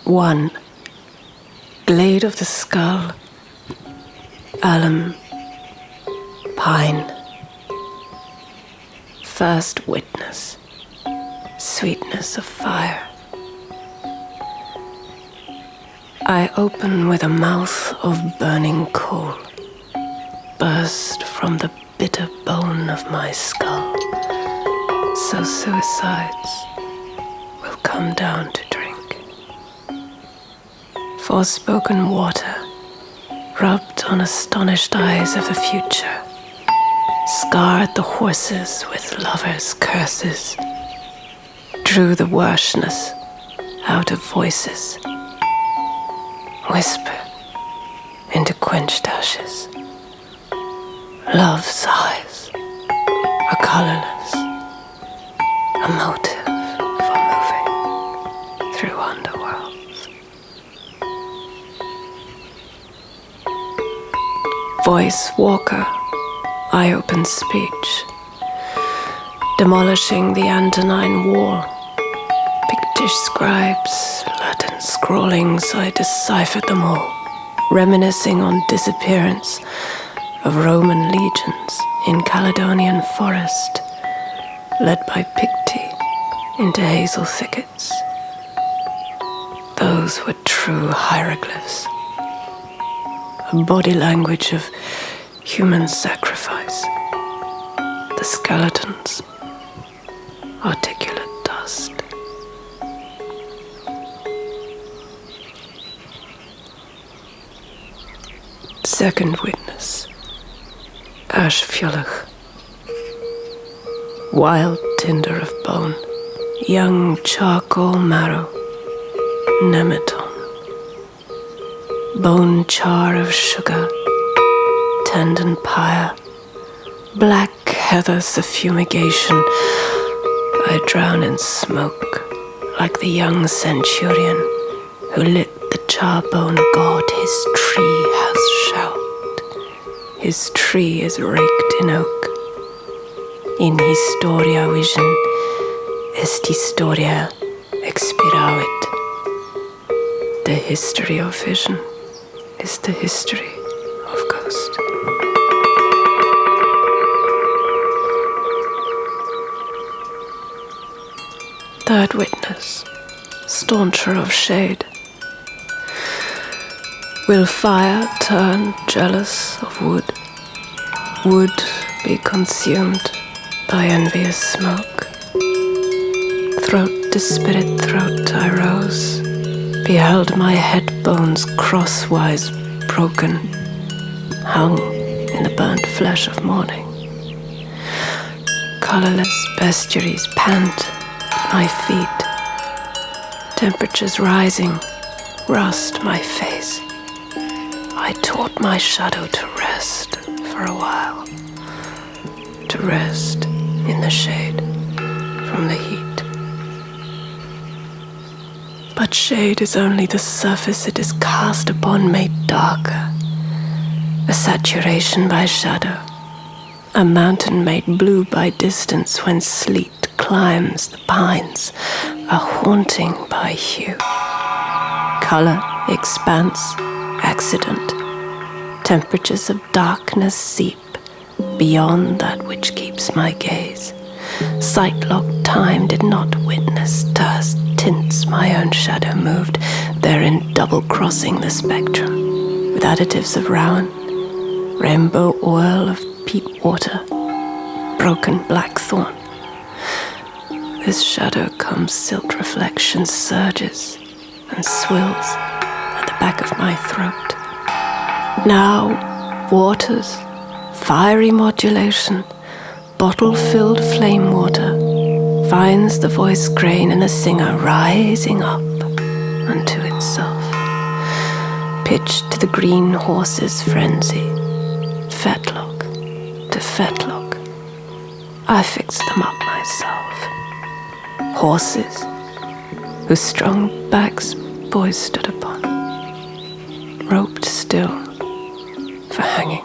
1. Glade of the skull, alum, pine. First witness, sweetness of fire. I open with a mouth of burning coal, burst from the bitter bone of my skull. So suicides will come down to drink. Forspoken water, rubbed on astonished eyes of the future, scarred the horses with lovers' curses, drew the worshness out of voices, whisper into quenched ashes. Love's eyes are colorless, a motive for moving through underworlds. Voice walker, I open speech, demolishing the Antonine wall. Pictish scribes, Latin scrawlings, I deciphered them all, reminiscing on disappearance of Roman legions in Caledonian forest, led by Picti into hazel thickets. Those were true hieroglyphs, a body language of human sacrifice. The skeletons, articulate dust. Second witness, Ashfjolach. Wild tinder of bone, young charcoal marrow, nemeton. Bone char of sugar, tendon pyre, black heathers of fumigation. I drown in smoke like the young centurion who lit the charbone god his tree has shelled. His tree is raked in oak. In historia vision est historia expiravit. The history of vision is the history of ghost. Third witness, stauncher of shade. Will fire turn jealous of wood? Wood be consumed by envious smoke? Throat to spirit throat I rose, beheld my head bones crosswise broken, hung in the burnt flesh of morning. Colorless bestiaries pant at my feet, temperatures rising, rust my face. I taught my shadow to rest for a while, to rest in the shade from the heat. But shade is only the surface it is cast upon, made darker, a saturation by shadow, a mountain made blue by distance when sleet climbs the pines, a haunting by hue. Color, expanse, accident, temperatures of darkness seep beyond that which keeps my gaze. Sight-locked time did not witness terse tints my own shadow moved, therein double-crossing the spectrum, with additives of rowan, rainbow oil of peat water, broken blackthorn. This shadow comes silt reflection surges and swills at the back of my throat. Now waters, fiery modulation, bottle-filled flame water, finds the voice grain in the singer rising up unto itself, pitched to the green horse's frenzy, fetlock to fetlock. I fixed them up myself. Horses whose strong backs boys stood upon, roped still for hanging.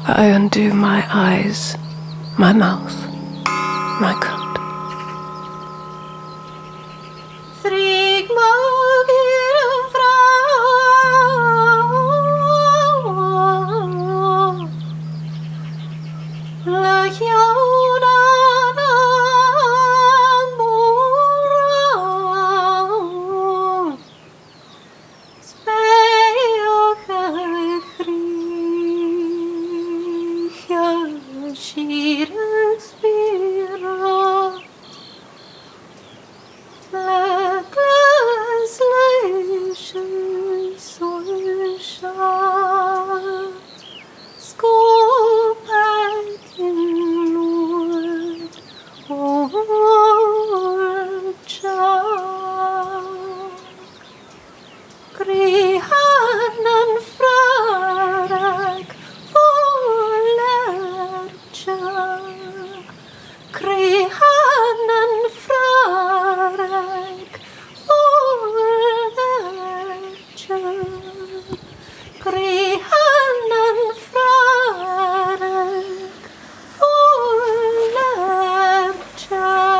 I undo my eyes, my mouth, my coat.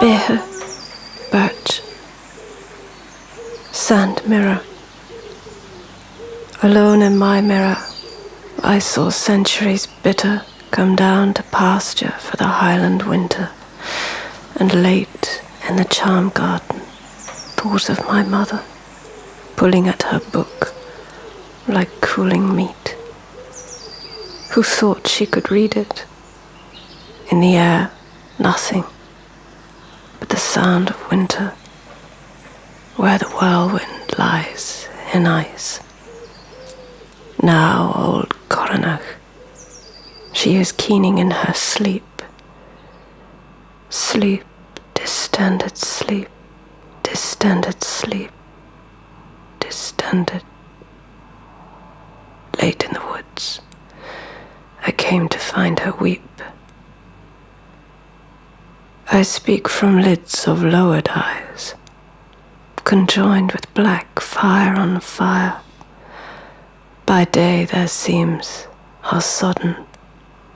Behe, birch, sand mirror. Alone in my mirror, I saw centuries bitter come down to pasture for the highland winter, and late in the charm garden thought of my mother, pulling at her book like cooling meat, who thought she could read it. In the air, nothing but the sound of winter, where the whirlwind lies in ice. Now old Coronach, she is keening in her sleep. Sleep, distended sleep, distended sleep, distended. Late in the woods, I came to find her weep. I speak from lids of lowered eyes, conjoined with black fire on fire. By day their seams are sodden,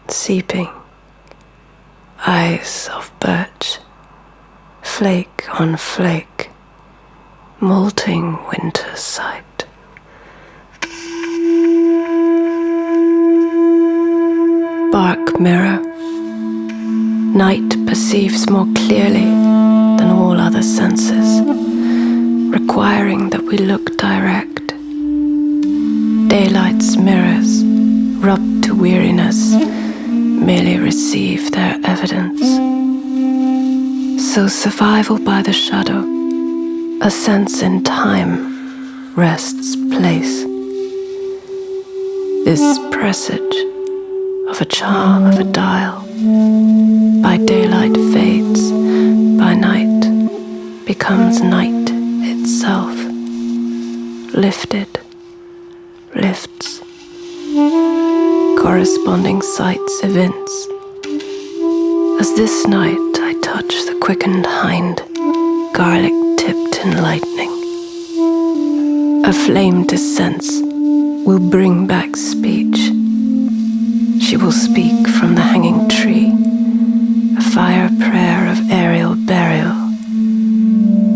seeping, eyes of birch, flake on flake, molting winter's sight. Bark mirror, night perceives more clearly than all other senses, requiring that we look direct. Daylight's mirrors, rubbed to weariness, merely receive their evidence. So survival by the shadow, a sense in time, rests place. This presage of a charm of a dial, by daylight fades, by night becomes night itself, lifted, lifts, corresponding sights evince. As this night I touch the quickened hind, garlic tipped in lightning, a flame to sense will bring back speech. She will speak from the hanging tree, a fire prayer of aerial burial.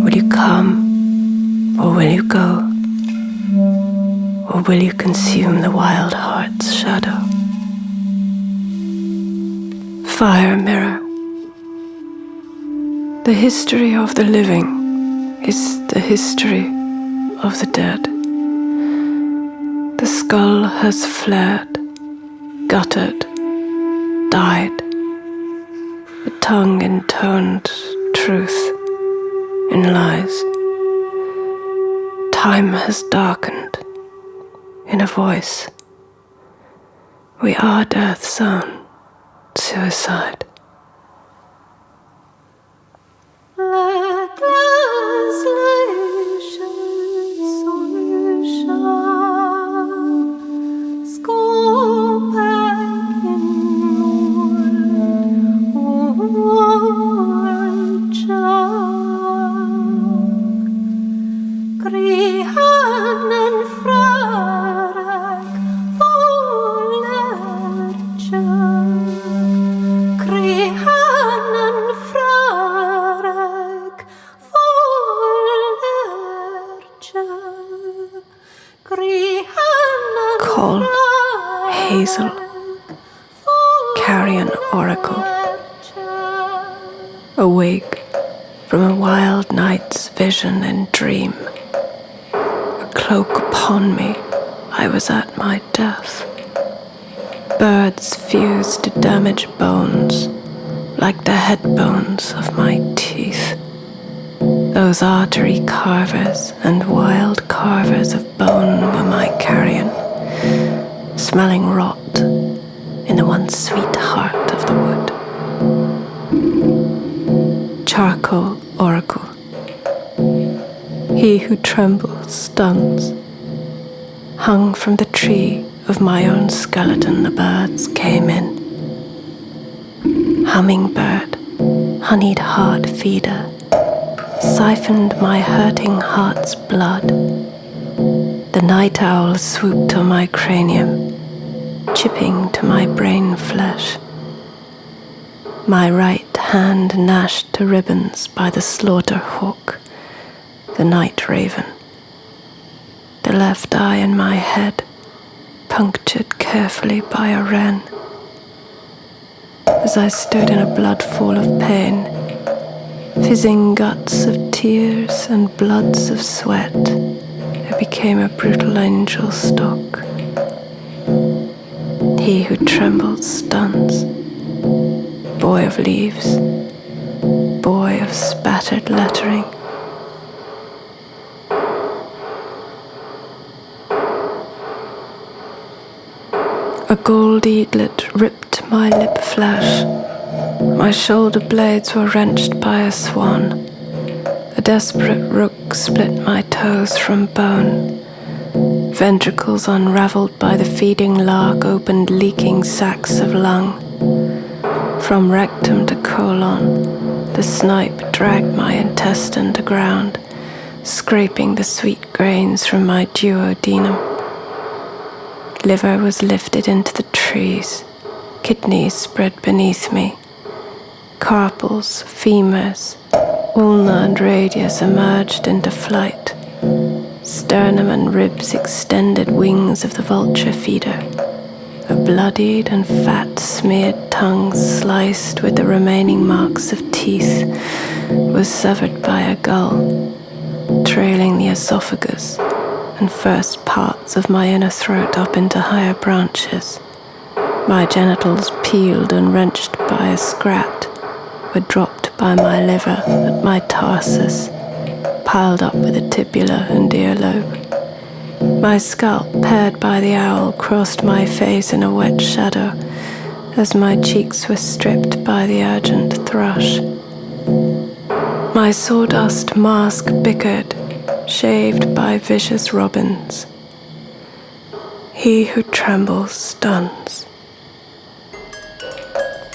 Will you come, or will you go? Or will you consume the wild heart's shadow? Fire mirror. The history of the living is the history of the dead. The skull has flared, guttered, died. The tongue intoned truth in lies. Time has darkened in a voice. We are death's own suicide. Create oracle. Awake from a wild night's vision and dream, a cloak upon me, I was at my death. Birds fused to damage bones, like the head bones of my teeth. Those artery carvers and wild carvers of bone were my carrion, smelling rot in the once sweet heart of the wood. Charcoal oracle. He who trembles stuns. Hung from the tree of my own skeleton, the birds came in. Hummingbird, honeyed heart feeder, siphoned my hurting heart's blood. The night owl swooped on my cranium, chipping to my brain flesh. My right hand gnashed to ribbons by the slaughter hawk, the night raven. The left eye in my head, punctured carefully by a wren. As I stood in a blood fall of pain, fizzing guts of tears and bloods of sweat, I became a brutal angel stock. He who trembles stuns. Boy of leaves, boy of spattered lettering. A gold eaglet ripped my lip flesh. My shoulder blades were wrenched by a swan. A desperate rook split my toes from bone. Ventricles unraveled by the feeding lark opened leaking sacs of lung. From rectum to colon, the snipe dragged my intestine to ground, scraping the sweet grains from my duodenum. Liver was lifted into the trees, kidneys spread beneath me. Carpals, femurs, ulna and radius emerged into flight. Sternum and ribs extended wings of the vulture feeder. A bloodied and fat-smeared tongue sliced with the remaining marks of teeth was severed by a gull, trailing the esophagus and first parts of my inner throat up into higher branches. My genitals, peeled and wrenched by a scrat, were dropped by my liver at my tarsus, piled up with a tibula and earlobe. My scalp, pared by the owl, crossed my face in a wet shadow as my cheeks were stripped by the urgent thrush. My sawdust mask bickered, shaved by vicious robins. He who trembles stuns.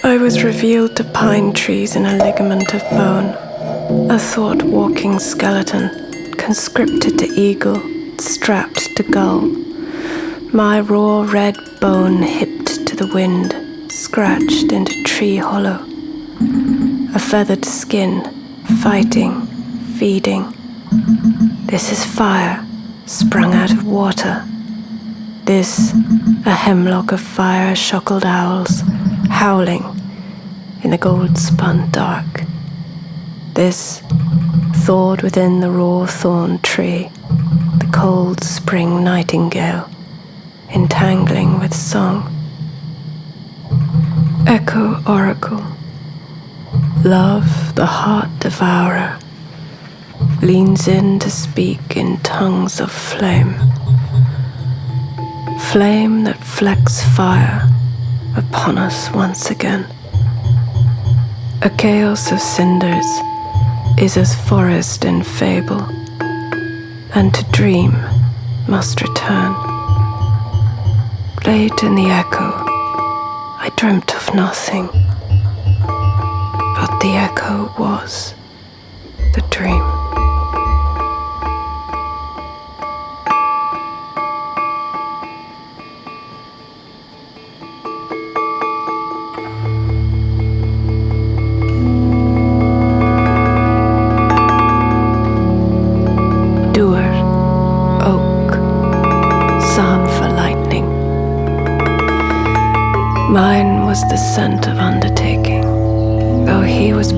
I was revealed to pine trees in a ligament of bone, a thought-walking skeleton, conscripted to eagle, strapped to gull. My raw red bone hipped to the wind, scratched into tree hollow. A feathered skin, fighting, feeding. This is fire, sprung out of water. This, a hemlock of fire-shockled owls, howling in the gold-spun dark. This, thawed within the raw thorn tree, the cold spring nightingale, entangling with song. Echo oracle. Love, the heart devourer, leans in to speak in tongues of flame. Flame that flecks fire upon us once again. A chaos of cinders is as forest in fable, and to dream must return. Late in the echo, I dreamt of nothing, but the echo was the dream. Mine was the scent of undertaking.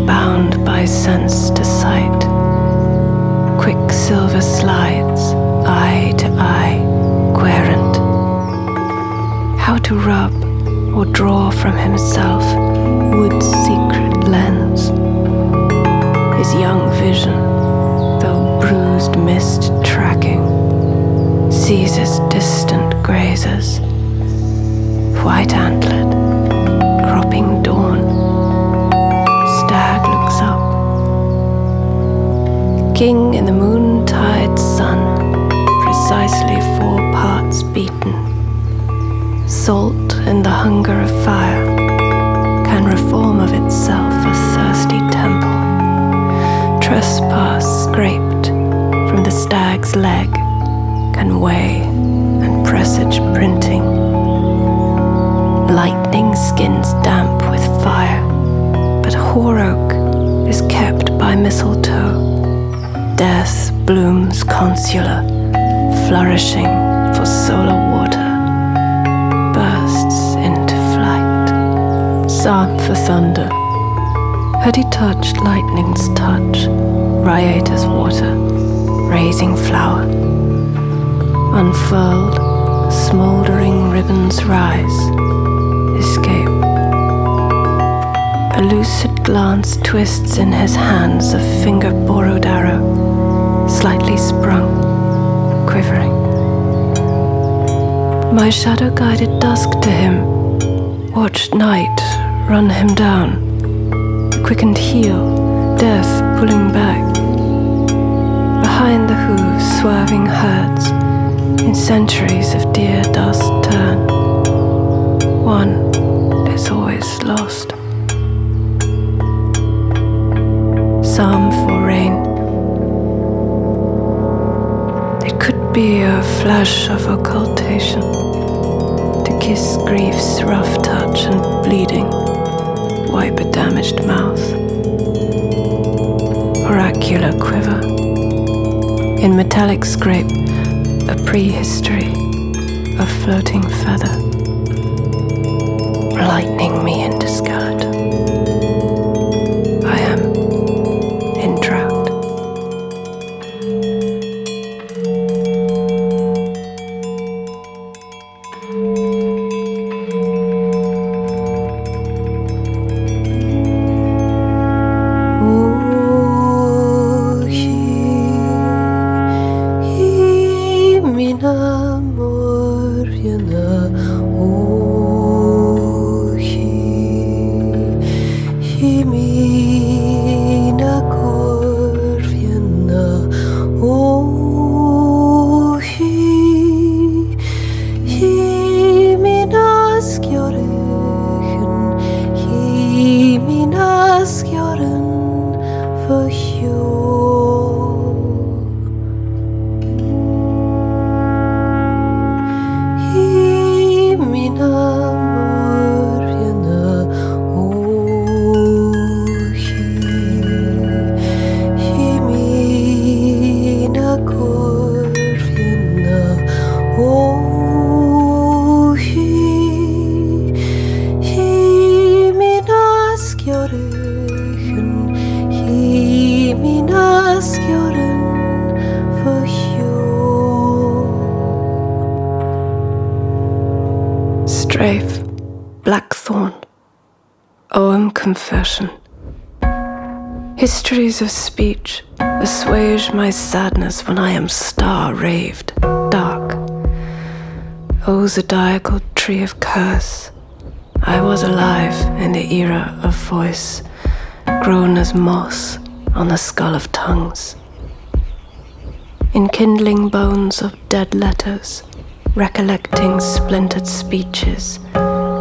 bound by sense to sight. Quicksilver slides, eye to eye, querent. How to rub or draw from himself wood's secret lens. His young vision, though bruised mist tracking, seizes distant grazers, white antlered, cropping dawn. Stag looks up. King in the moontide sun, precisely 4 parts beaten. Salt in the hunger of fire can reform of itself a thirsty temple. Trespass scraped from the stag's leg can weigh and presage printing. Lightning skins damp with fire, but hoar oak is kept by mistletoe. Death blooms consular, flourishing for solar water, bursts into flight. Psalm for thunder. Had he touched lightning's touch, Raiator's water, raising flower? Unfurled, smouldering ribbons rise, escape. A lucid glance twists in his hands a finger-borrowed arrow, slightly sprung, quivering. My shadow-guided dusk to him, watched night run him down. Quickened heel, death pulling back. Behind the hooves, swerving herds, in centuries of deer dust turn. One is always lost. Psalm for rain. It could be a flash of occultation, to kiss grief's rough touch and bleeding, wipe a damaged mouth. Oracular quiver. In metallic scrape, a prehistory, a floating feather, lightning me into skeleton. I am in drought. Strafe, blackthorn, ogham confession. Histories of speech assuage my sadness when I am star-raved, dark. O zodiacal tree of curse, I was alive in the era of voice, grown as moss on the skull of tongues. Enkindling bones of dead letters, recollecting splintered speeches,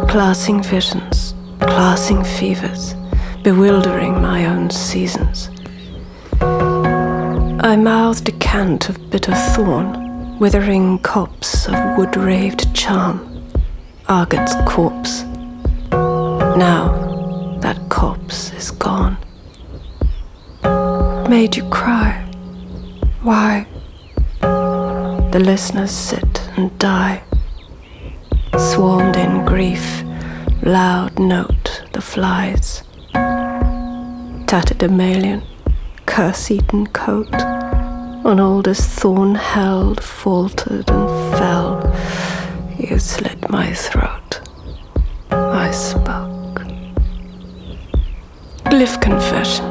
classing visions, classing fevers, bewildering my own seasons. I mouthed a cant of bitter thorn, withering copse of wood-raved charm, Argot's corpse. Now that corpse is gone. Made you cry? Why? The listeners sit and die, swarmed in grief, loud note the flies. tatterdemalion, curse-eaten coat, on oldest thorn held, faltered and fell. You slit my throat. I spoke. Glyph confession.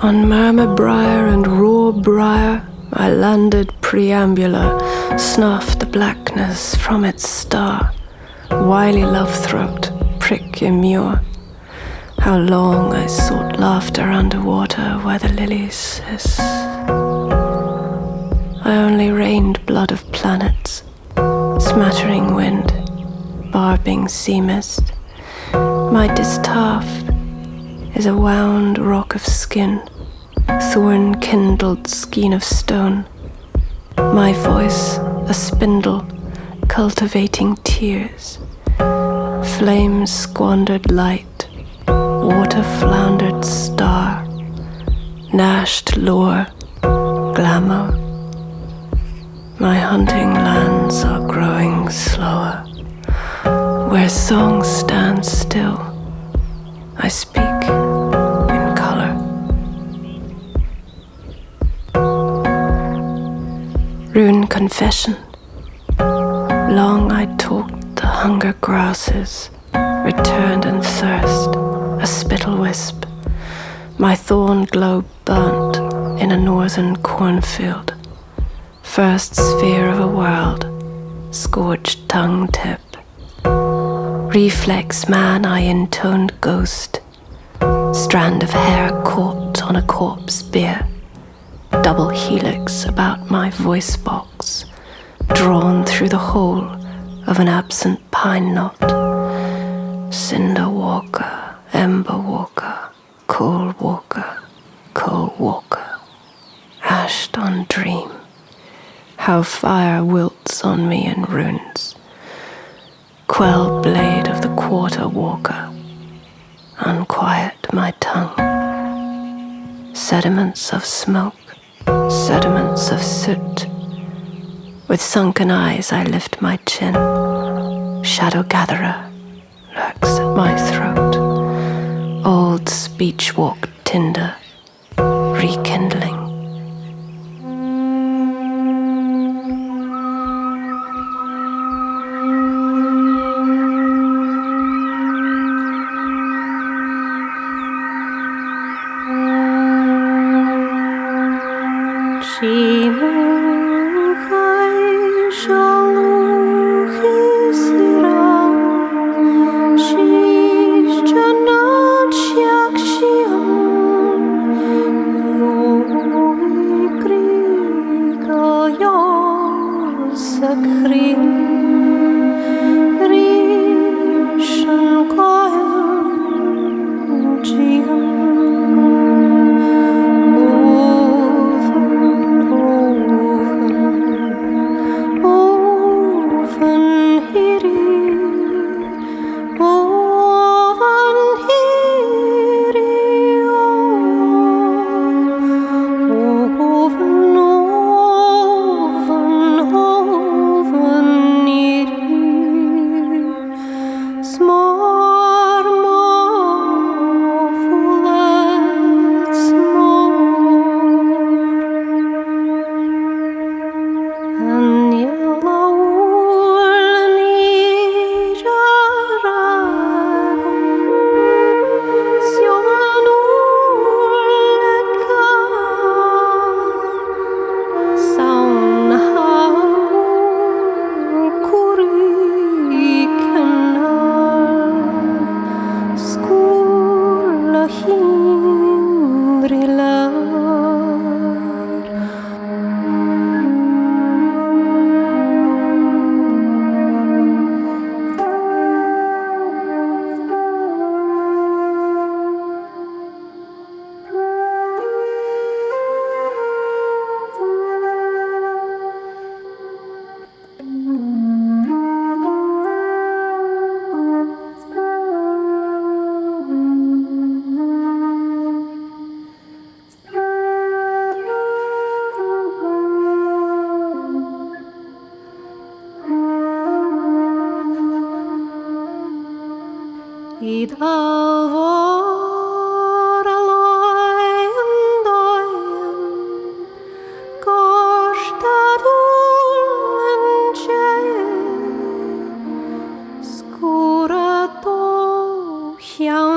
On murmur briar and raw briar, I landed preambular, snuffed the blackness from its star. Wily love throat, prick immure. How long I sought laughter underwater where the lilies hiss. I only rained blood of planets, smattering wind, barbing sea mist. My distaff is a wound rock of skin, thorn-kindled skein of stone. My voice a spindle, cultivating tears. Flame-squandered light, water-floundered star, gnashed lure, glamour. My hunting lands are growing slower. Where song stands still, I speak in color. Rune confession. Long I talked the hunger grasses, returned in thirst, a spittle wisp. My thorn globe burnt in a northern cornfield. First sphere of a world, scorched tongue tip. Reflex man I intoned ghost, strand of hair caught on a corpse bier. Double helix about my voice box, drawn through the hole of an absent pine knot. Cinder walker, ember walker, coal walker, coal walker, ashed on dream. How fire wilts on me in runes. Quell blade of the quarter walker, unquiet my tongue. Sediments of smoke, sediments of soot. With sunken eyes I lift my chin. Shadow gatherer lurks at my throat. Old speech walk tinder, rekindling. Id alvo Ciao